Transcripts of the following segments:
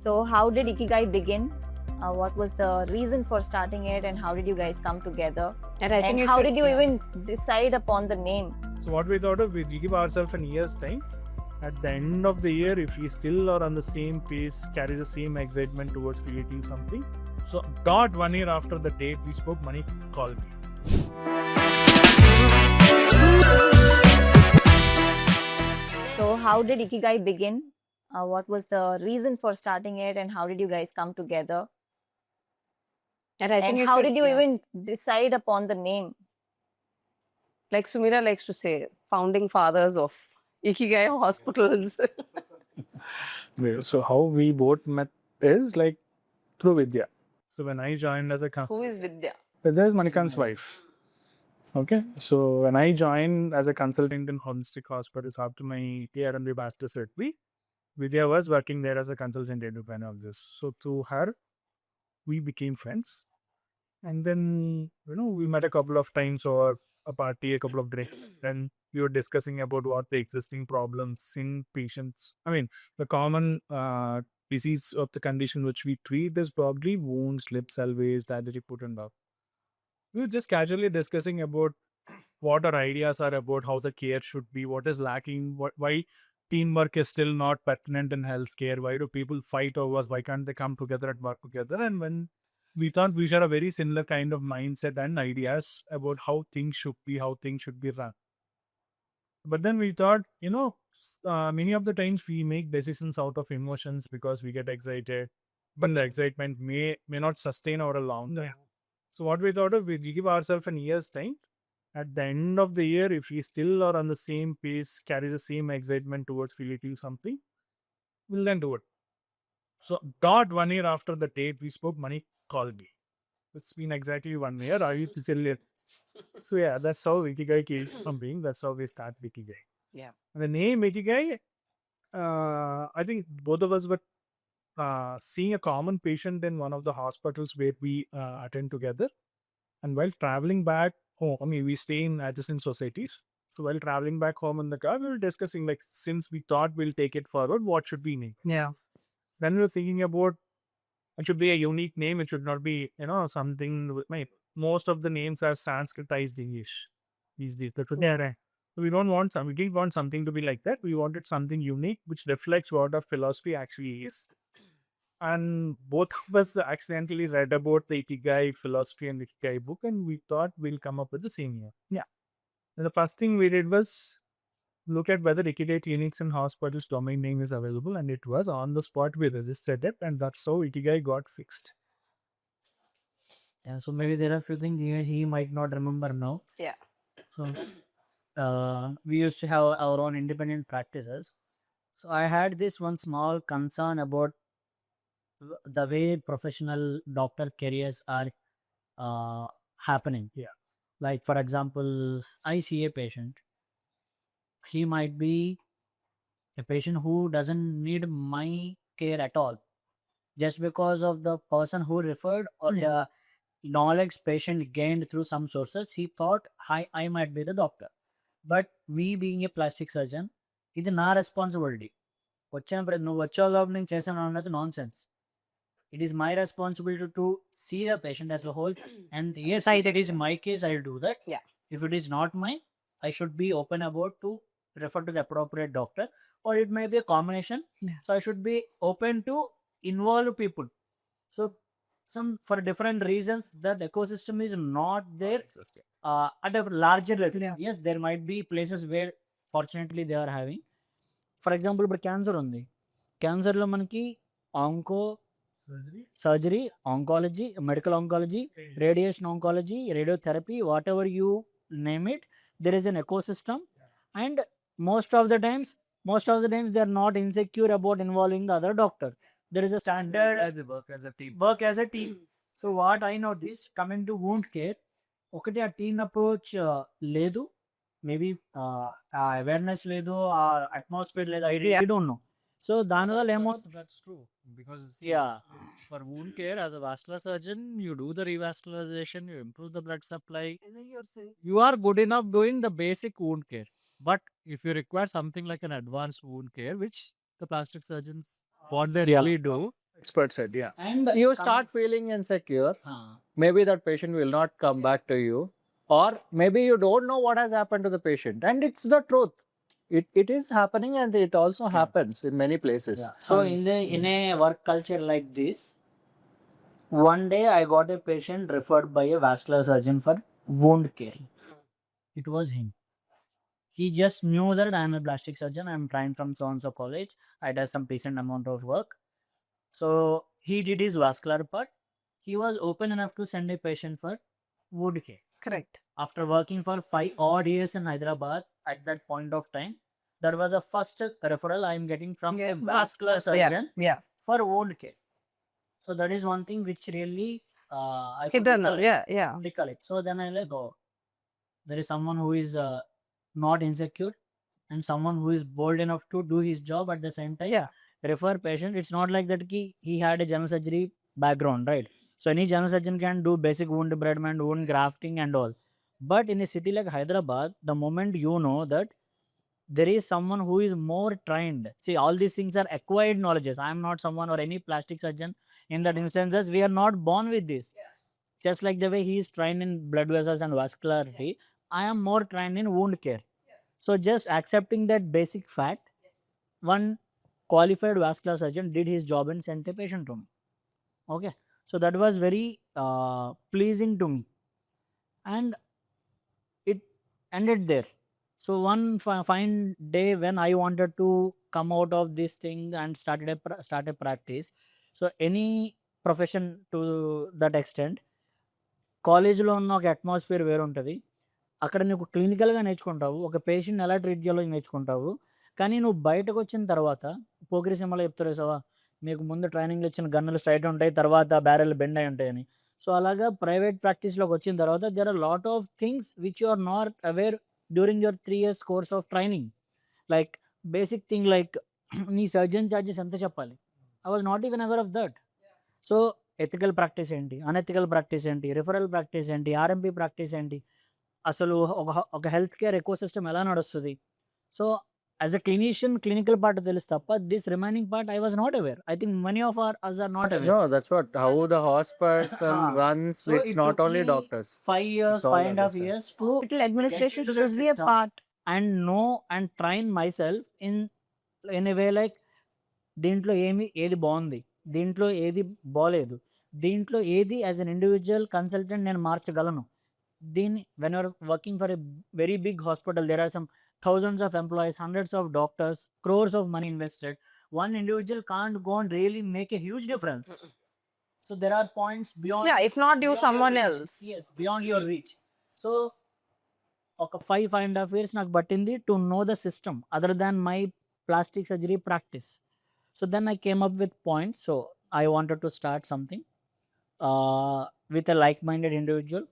So how did Ikigai begin? What was the reason for starting it, and how did you guys come together? And how did you even decide upon the name? So what we thought of, we give ourselves an year's time. At the end of the year, if we still are on the same pace, carry the same excitement towards creating something. So dot 1 year after the date we spoke, Money called me. So how did Ikigai begin? What was the reason for starting it, and how did you guys come together? And how did you even decide upon the name? Like Sumira likes to say, founding fathers of IKIGAI Hospitals. So how we both met is like through Vidya. So when I joined as a Who is Vidya? Vidya is Manikant's wife. Okay, so when I joined as a consultant in holistic hospitals after my TRMB master surgery, Vidya was working there as a consultant endocrinologist. So through her, we became friends. And then, we met a couple of times or a party, a couple of drinks. Then we were discussing about what the existing problems in patients. I mean, the common disease of the condition which we treat is probably wounds, lip salvage, diabetic foot and up. We were just casually discussing about what our ideas are about how the care should be, what is lacking, why teamwork is still not pertinent in healthcare, why do people fight over us, why can't they come together and work together? And when we thought we share a very similar kind of mindset and ideas about how things should be, run. But then we thought, many of the times we make decisions out of emotions because we get excited, but the excitement may not sustain over a long time. So what we thought of, we give ourselves an year's time. At the end of the year, if we still are on the same pace, carry the same excitement towards creating something, we'll then do it. So dot 1 year after the date we spoke, Money called me. It's been exactly 1 year. Are you still here? So yeah, that's how Ikigai came from being. That's how we start Ikigai. Yeah. And the name Ikigai, I think both of us were seeing a common patient in one of the hospitals where we attend together. And while traveling back home, we stay in adjacent societies. So while traveling back home in the car, we were discussing, like, since we thought we'll take it forward, what should we name? Yeah. Then we were thinking about it should be a unique name. It should not be, something with most of the names are Sanskritized English these days. That's what they are. So we didn't want something to be like that. We wanted something unique which reflects what our philosophy actually is. And both of us accidentally read about the Ikigai philosophy and Ikigai book, and we thought we'll come up with the same name. Yeah. And the first thing we did was look at whether Ikigai Clinics and Hospitals domain name is available, and it was. On the spot we registered it, and that's how Ikigai got fixed. Yeah, so maybe there are a few things he might not remember now. Yeah. So we used to have our own independent practices. So I had this one small concern about the way professional doctor careers are happening. Yeah. Like, for example, I see a patient. He might be a patient who doesn't need my care at all. Just because of the person who referred or the knowledge patient gained through some sources, he thought I might be the doctor. But me being a plastic surgeon, ఇది నా responsibility. నువ్వు వచ్చేలోపు నేను చేశాను అన్నది non sense. It is my responsibility to see the patient as a whole. And yes, it is my case, I'll do that. Yeah. If it is not mine, I should be open about to refer to the appropriate doctor, or it may be a combination. Yeah. So I should be open to involve people. So for different reasons, that ecosystem is not there at a larger level. Yeah. Yes, there might be places where fortunately they are having. For example, ఇప్పుడు cancer ఉంది. క్యాన్సర్లో మనకి surgery, oncology, medical oncology, radiation oncology, radiotherapy, whatever you name it, there is an ecosystem. And most of the times they are not insecure about involving the other doctor. There is a standard They work as a team. So what I noticed coming to wound care, ఒకటి ఆ team approach లేదు, maybe awareness లేదు, ఆ atmosphere లేదు, I don't know. So దానివల్ల ఏమవుతుంది? That's true, because Yeah. for wound care, as a vascular surgeon, you do the revascularization, you improve the blood supply. And then you're saying, You are good enough doing the basic wound care. But if you require something like an advanced wound care, which the plastic surgeons what they Yeah. really do, expert said, yeah. And You start feeling insecure. Maybe that patient will not come back to you, or maybe you don't know what has happened to the patient, and it's the truth. It is happening, and it also happens in many places. Yeah. So in a work culture like this, one day I got a patient referred by a vascular surgeon for wound care. It was him. He just knew that I am a plastic surgeon. I am trained from so and so college. I did some decent amount of work. So he did his vascular part. He was open enough to send a patient for wound care. Correct. After working for 5 odd years in Hyderabad at that point of time, that was the first referral I am getting from a vascular surgeon for wound care. So that is one thing which really I could recollect. So then I like, oh, there is someone who is not insecure and someone who is bold enough to do his job at the same time. Refer patient. It's not like that he had a general surgery background, right? So any general surgeon can do basic wound debridement, wound grafting and all. But in a city like Hyderabad, the moment you know that there is someone who is more trained. See, all these things are acquired knowledges. I am not someone or any plastic surgeon in that instances. We are not born with this. Just like the way he is trained in blood vessels and vascularity, I am more trained in wound care. So just accepting that basic fact, one qualified vascular surgeon did his job and sent a patient to me. Okay. So that was very pleasing to me. And it ended there. So one fine day when I wanted to come out of this thing and start a practice. So any profession to that extent, కాలేజీలో ఉన్న ఒక atmosphere వేరు ఉంటుంది. అక్కడ నువ్వు క్లినికల్గా నేర్చుకుంటావు, ఒక పేషెంట్ని ఎలా ట్రీట్ చేయాలో నేర్చుకుంటావు. కానీ నువ్వు బయటకు వచ్చిన తర్వాత పోకిరి సినిమాలో చెప్తారు సవా, మీకు ముందు ట్రైనింగ్లో ఇచ్చిన గన్నులు స్ట్రైట్ ఉంటాయి, తర్వాత బ్యారెల్ బెండ్ అయి ఉంటాయని. సో అలాగా ప్రైవేట్ ప్రాక్టీస్లోకి వచ్చిన తర్వాత there are lot of things which you are not aware during your 3 years course of training. Like basic thing like knee surgeon charges ఎంత చెప్పాలి, I was not even aware of that. So ethical practice ఏంటి, unethical practice ఏంటి, referral practice ఏంటి, RMP practice ఏంటి, అసలు ఒక health care ecosystem ఎలా నడుస్తుంది. So as a clinician clinical part తెలుసు తప్ప this remaining part I was not aware. I think many of us are not aware. No, that's what how the hospital runs. So it's it not took only me doctors. 5 years, It's all 5.5 understand. years to Hospital administration get into the should be a system. part. and know and train myself in a way like దీంట్లో ఏది బాగుంది, దీంట్లో ఏది బాలేదు, దీంట్లో ఏది as an individual consultant నేను మార్చగలను. దీన్ని when you're working for a very big hospital, there are some thousands of employees, hundreds of doctors, crores of money invested. One individual can't go and really make a huge difference. So there are points beyond. if not you, beyond someone your reach. else. Yes, beyond your reach. So ఒక 5.5 years నాకు పట్టింది to know the system other than my plastic surgery practice. So then I came up with points. So I wanted to start something with a like-minded individual,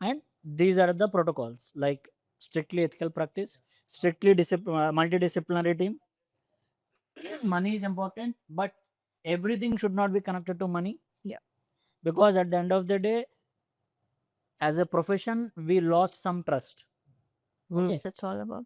and these are the protocols like strictly ethical practice, strictly multidisciplinary team. Money is important, but everything should not be connected to money. Yeah. Because at the end of the day, as a profession, we lost some trust. Okay. That's all about.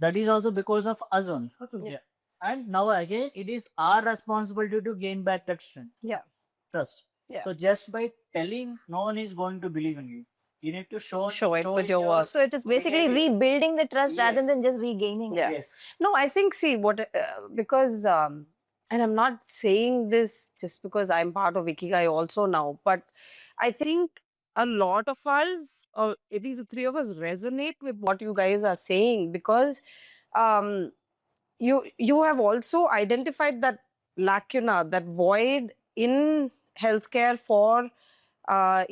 That is also because of us only. Yeah. And now again, it is our responsibility to gain back that strength. Yeah. Trust. Yeah. So just by telling, no one is going to believe in you. You need to show it with in your work. So it is basically behavior. rebuilding the trust rather Yes. than just regaining it. Yeah. Yes. No, I think, see, what, because, and I'm not saying this just because I'm part of IKIGAI also now, but I think a lot of us, or at least the three of us, resonate with what you guys are saying, because you have also identified that lacuna, that void in healthcare for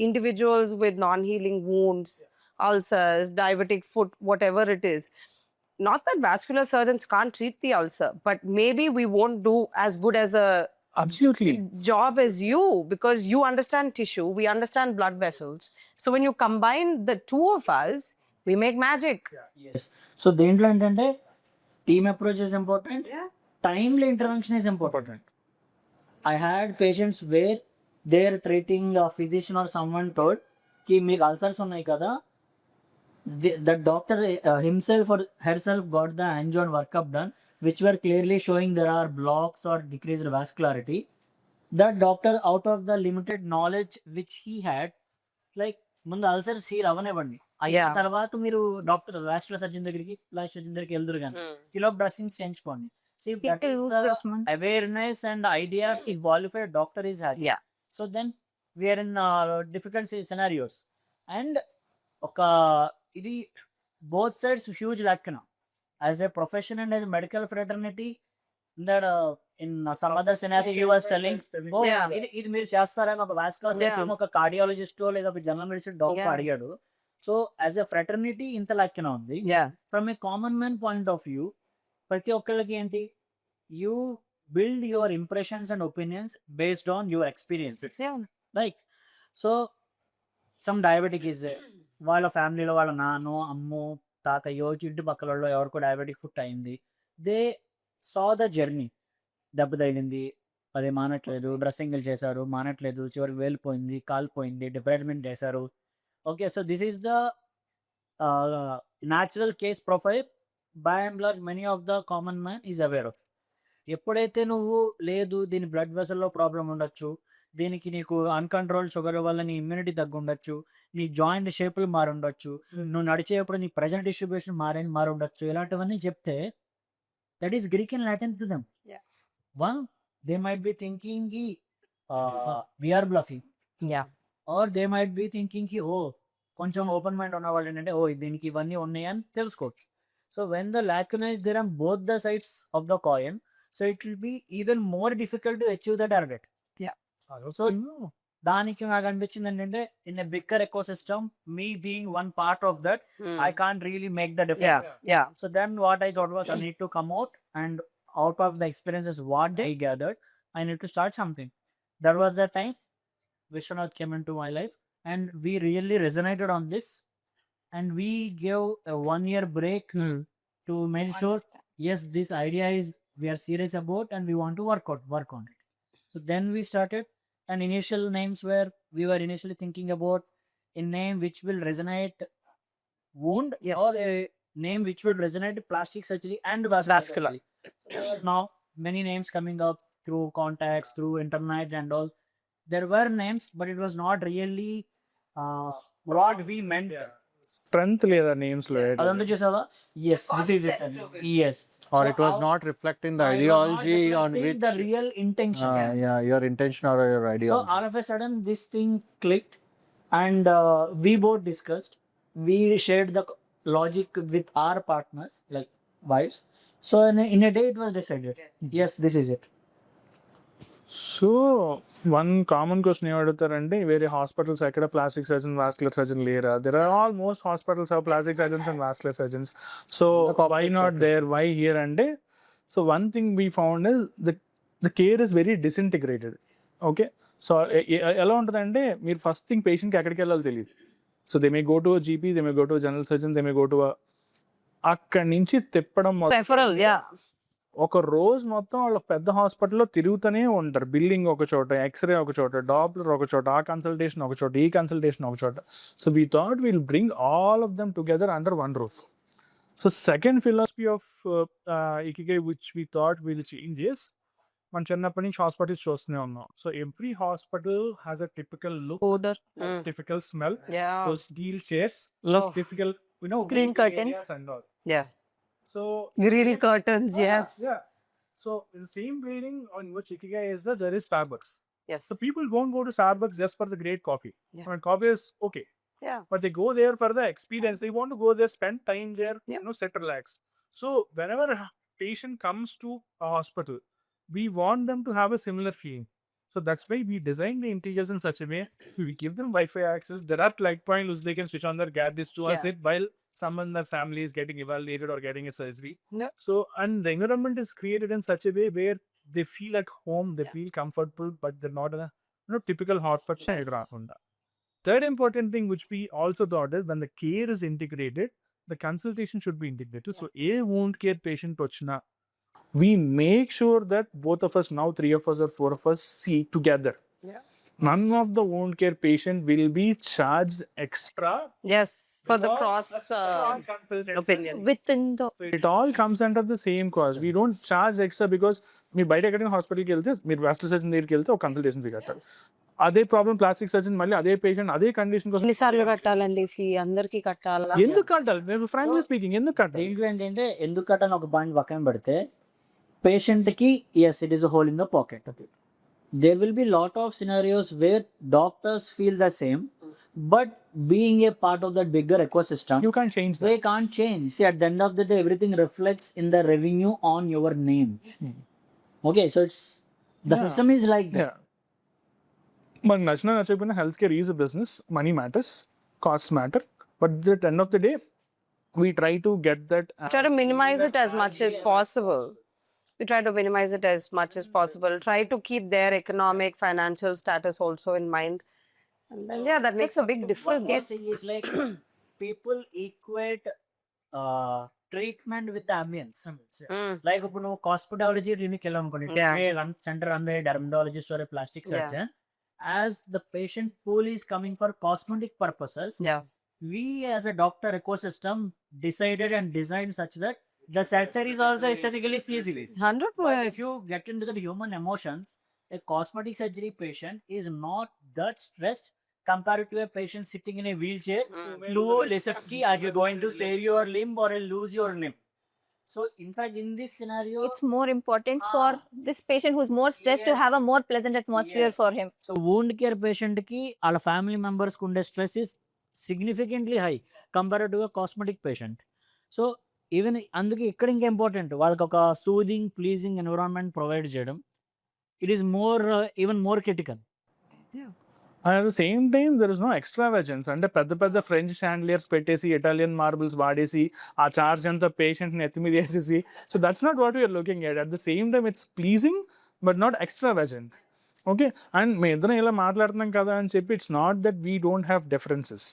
individuals with non-healing wounds, ulcers, diabetic foot, whatever it is. Not that vascular surgeons can't treat the ulcer, but maybe we won't do as good as a Absolutely. job as you, because you understand tissue, we understand blood vessels. So when you combine the two of us, we make magic. Yes. So దేంట్లో ఏంటంటే team approach is important, timely intervention is important. I had patients where they're treating a physician or someone told ki meeku ulcers unnai kada, the doctor himself or herself got the angio and workup done which were clearly showing there are blocks or decreased vascularity. that doctor, out of the limited knowledge which he had, like ముందు ulcers heal అవనివ్వండి, అయిన Yeah. తర్వాత మీరు doctor vascular surgeon దగ్గరికి plastic surgeon దగ్గరికి వెళ్దురు కానీ kilo dressings చేయించుకోండి. See, that is use the this month. awareness and idea a qualified doctor is having. Yeah. So then we are in difficult scenarios. And ఒక ఇది both sides huge lacuna. As a profession and as a medical fraternity, that in some other scenario you was telling, oh, Yeah. ఇది మీరు చేస్తారని ఒక vascular surgeon ఒక cardiologist లేదా ఒక general medicine doctor Yeah. అడిగాడు. సో యాజ్ ఎ ఫ్రెటర్నిటీ ఇంత లాక్యునా ఉంది. Yeah. From a common man point of view, ప్రతి ఒక్కరికి ఏంటి, you build your impressions and opinions based on your experiences. Yeah. Like so some diabetic is వాళ్ళ ఫ్యామిలీలో వాళ్ళ నాన్నో అమ్మో తాతయ్యో ఇంటి పక్కల ఎవరికో డయాబెటిక్ ఫుట్ అయింది. దే సా ద జర్నీ, దెబ్బ తగిలింది, అది మానట్లేదు, డ్రెస్సింగ్లు చేశారు మానట్లేదు, చివరికి వేలిపోయింది, కాలిపోయింది, డిపార్ట్మెంట్ చేశారు. Okay, so this is the natural case profile by and large many of the common man is aware of. ఎప్పుడైతే నువ్వు లేదు దీని బ్లడ్ వెసల్లో ప్రాబ్లం ఉండొచ్చు, దీనికి నీకు అన్కంట్రోల్ షుగర్ వల్ల నీ ఇమ్యూనిటీ తగ్గుండొచ్చు, నీ జాయింట్ షేపులు మారుండొచ్చు, నువ్వు నడిచేప్పుడు నీ ప్రజెంట్ డిస్ట్రిబ్యూషన్ మారుండొచ్చు, ఇలాంటివన్నీ చెప్తే that is Greek and Latin to them. Yeah. One, they might be thinking we are bluffing, Yeah. or they might be thinking oh కొంచెం ఓపెన్ మైండ్ ఉన్న వాళ్ళు ఏంటంటే ఓ దీనికి ఇవన్నీ ఉన్నాయి అని తెలుసుకోవచ్చు. So when the lacuna is there on both the sides of the coin, so it will be even more difficult to achieve the target. So దానికి నాకు అనిపించింది ఏంటంటే in a bigger ecosystem, me being one part of that, I can't really make the difference. Yeah. Yeah. So then what I thought was I need to come out, and out of the experiences what I gathered, I need to start something. That was the time Vishwanath came into my life, and we really resonated on this, and we gave a 1-year break to make sure yes, this idea is we are serious about and we want to work on it. So then we started, and initial names were, we were initially thinking about a name which will resonate wound, Yes. or a name which will resonate plastic surgery and vascular Vascular. surgery. Now many names coming up through contacts, through internet and all. There were names, but it was not really what we meant. Strength లేదా names లో అదంతా చూసావా? Yes, this is it. Yes. Or it was not reflecting the ideology on which the real intention. yeah, your intention or your So ideology. all of a sudden this thing clicked, and we both discussed, we shared the logic with our partners like wives. So in a day it was decided, yes, this is it. So one common question ఏం అడుగుతారంటే వేరే hospitals ఎక్కడ plastic surgeon vascular surgeon లేరా? There are almost hospitals of plastic surgeons and vascular surgeons. So why not there, why here అంటే, so one thing we found is the care is very disintegrated. Okay, so ఎలా ఉంటుందంటే మీరు first thing పేషెంట్కి ఎక్కడికి వెళ్ళాలో తెలియదు. So they may go to GP, they may go to general surgeon, they may go to అక్కడి నుంచి తిప్పడం Referral. Yeah. ఒక రోజు మొత్తం వాళ్ళు పెద్ద హాస్పిటల్లో తిరుగుతూనే ఉంటారు. బిల్డింగ్ ఒక చోట, ఎక్స్రే ఒక చోట, డాప్లర్ ఒక చోట, ఆ కన్సల్టేషన్ ఒక చోట, ఈ కన్సల్టేషన్ ఒక చోట. So we thought will bring all of them together under one roof. So second philosophy of ikigai which we thought will change is, మనం చిన్నప్పటి నుంచి హాస్పిటల్స్ చూస్తూనే ఉన్నాం. So every hospital has a typical look, Odor. Typical smell, Yeah. those steel chairs, Oh. those typical, Green waiting curtains. areas and all. Yeah. So Green curtains. Yes. yeah. So the same building on which Ikigai is there is Starbucks. Yes. So people don't go to Starbucks just for the great coffee. Yeah. I mean, coffee is okay, Yeah. but they go there for the experience. They want to go there, spend time there, Yeah. sit, relax. So whenever a patient comes to a hospital, we want them to have a similar feeling. So that's why we design the interiors in such a way. We give them Wi-Fi access. There are light points which they can switch on their gadgets to Yeah. sit while someone in their family is getting evaluated or getting a surgery. Yeah. So, and the environment is created in such a way where they feel at home, they feel comfortable, but they're not in a typical hospital. Yes. Third important thing which we also thought is when the care is integrated, the consultation should be integrated. So, a wound care patient tochna, we make sure that both of us, now 3 of us or 4 of us, see together. Yeah. None of the wound care patient will be charged extra Yes. for the Because cross consultant opinion. Within the it all comes under the same cost. We don't charge extra because మీరు బయట ఎక్కడైనా హాస్పిటల్కి వెళ్తే మీరు vascular surgeon దగ్గరికి వెళ్తే ఒక consultation fee కట్టాలి. అదే ప్రాబ్లం ప్లాస్టిక్ సర్జన్ మళ్ళీ అదే పేషెంట్ అదే కండిషన్ కోసం ఎన్నిసార్లు కట్టాలండి ఫీ? అందరికి కట్టాలా? ఎందుకు కట్టాలి? నేను ఫ్రాంక్లీ స్పీకింగ్ ఎందుకు కట్టాలి? దీంట్లో ఏంటంటే ఎందుకు కట్టని ఒక పాయింట్ పక్కన పెడితే పేషెంట్కి yes it is a hole in the pocket. There will be lot of scenarios where doctors feel the same, but being a part of that bigger ecosystem, You can't change that. they can't change. See, at the end of the day, everything reflects in the revenue on your name. Okay, so it's the Yeah. system is like that. Yeah. మనకు నచ్చినా నచ్చకపోయినా health care is a business, money matters, cost matter, but at the end of the day we try to get that Try to minimize it as much as possible. We try to minimize it as much as possible. Try to keep their economic, financial status also in mind. And then, yeah, that makes a big One difference. more thing is like people equate treatment with the ambience. Mm. Like ఇప్పుడు నువ్వు cosmetology clinic వెళ్ళాం అనుకోండి, Yeah. Centre run by dermatologist or plastic Yeah. Surgeon, as the patient pool is coming for cosmetic purposes, Yeah. we as a doctor ecosystem decided and designed such that the surgery is also aesthetically easily. 100%. But if you get into the human emotions, a cosmetic surgery patient is not that stressed compared to a patient sitting in a wheelchair. Low lesapki, are you going to save your limb or lose your limb? So in fact, in this scenario, it's more important for this patient who's more stressed to have a more pleasant atmosphere Yes. for him. so wound care patient ki వాళ్ళ family members కు ఉండే stress is significantly high compared to a cosmetic patient. So even అందుకే ఇక్కడ ఇంకా important వాళ్ళకి ఒక soothing pleasing environment provide చేయడం. It is more even more critical. And at the same time there is no extravagance. అంటే పెద్ద పెద్ద French chandeliers పెట్టేసి ఇటాలియన్ మార్బుల్స్ వాడేసి ఆ చార్జ్ అంతా పేషెంట్ నెత్తి మీద వేసేసి, so that's not what we're looking at. At the same time it's pleasing but not extravagant. Okay, and మేము ఇద్దరం ఇలా మాట్లాడుతున్నాం కదా అని చెప్పి it's not that we don't have differences.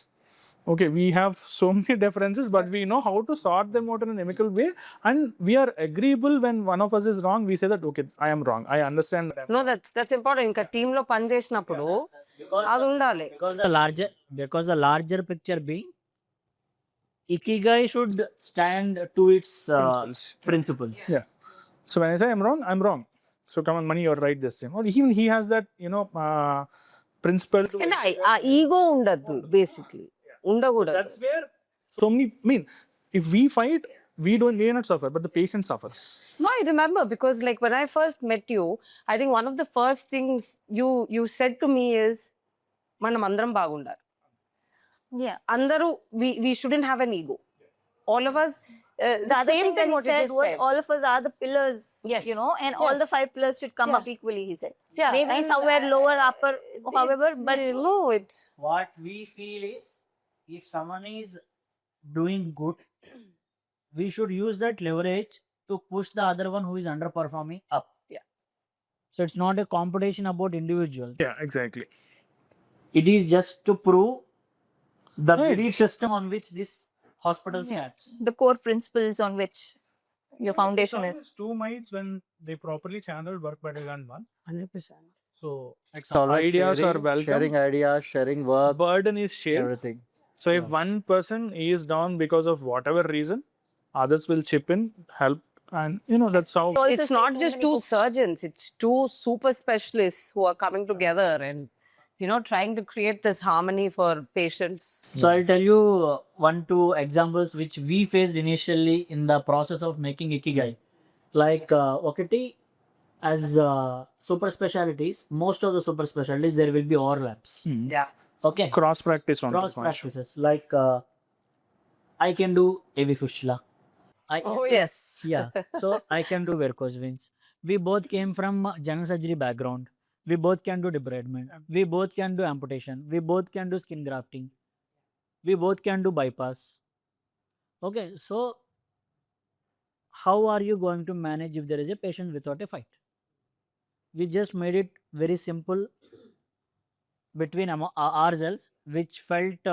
Okay, we have so many differences, but we know how to sort them out in an amicable way, and we are agreeable when one of us is wrong. We say that okay, I am wrong. I understand that. No, that's important. ఇంకా team లో పని చేసినప్పుడు అది ఉండాలి. Because the larger picture being ikigai should stand to its principles. Yeah. So when I say I'm wrong. So come on, money, you're right this time. Or even he has that, principle. To అంటే ఆ ego ఉండద్దు basically, ఉండకూడదు. That's where so many. I mean, if we fight, we may not suffer, but the patient suffers. No, I remember because like when I first met you, I think one of the first things you said to me is మనం అందరం బాగుండాలి. Yeah. అందరూ we shouldn't have an ego. All of us. The other thing that he said was all of us are the pillars, Yes. and all Yes. the 5 pillars should come Yeah. up equally, he said. Yeah, Maybe and, somewhere lower, upper, however, but no, it. What we feel is if someone is doing good, we should use that leverage to push the other one who is underperforming up. Yeah. So it's not a competition about individuals. Yeah, exactly. It is just to prove the Right. belief system on which this hospital stands. the core principles on which your foundation is. Two minds when they properly channeled work better than one. 100%. So It's always ideas sharing, are welcome. Sharing ideas, sharing work, Burden is shared. everything. So if one person is down because of whatever reason, others will chip in, help, and that's how. Also It's say not too just many two cooks. surgeons, it's two super specialists who are coming together and trying to create this harmony for patients. So I'll tell you 1-2 examples which we faced initially in the process of making Ikigai. Like okati, as super specialties, most of the super specialties there will be overlaps. Yeah. Okay. Cross practice on Cross practices like I can do AV fistula. Yes. Yeah. So I can do varicose veins. We both came from general surgery background. We both can do debridement. We both can do amputation. We both can do skin grafting. We both can do bypass. Okay, so how are you going to manage if there is a patient without a fight? We just made it very simple between ourselves, which felt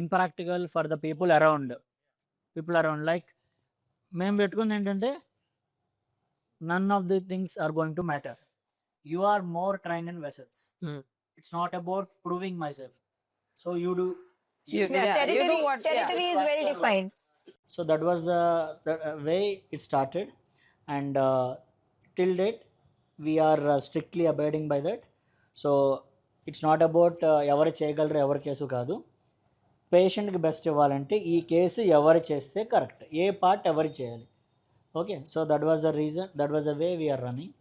impractical for the people around. Like, మేము పెట్టుకుంది ఏంటంటే none of the things are going to matter. You are more trained in vessels. Hmm. It's not about proving myself. So you do You know what? Territory is well defined. So that was the way it started, and till date we are strictly abiding by that. So it's not about ఎవరు చేయగలరు ఎవరి case కాదు, పేషెంట్కి best ఇవ్వాలంటే ఈ case ఎవరు చేస్తే correct, ఏ part ఎవరు చేయాలి. Okay, so that was the reason, that was the way we're running.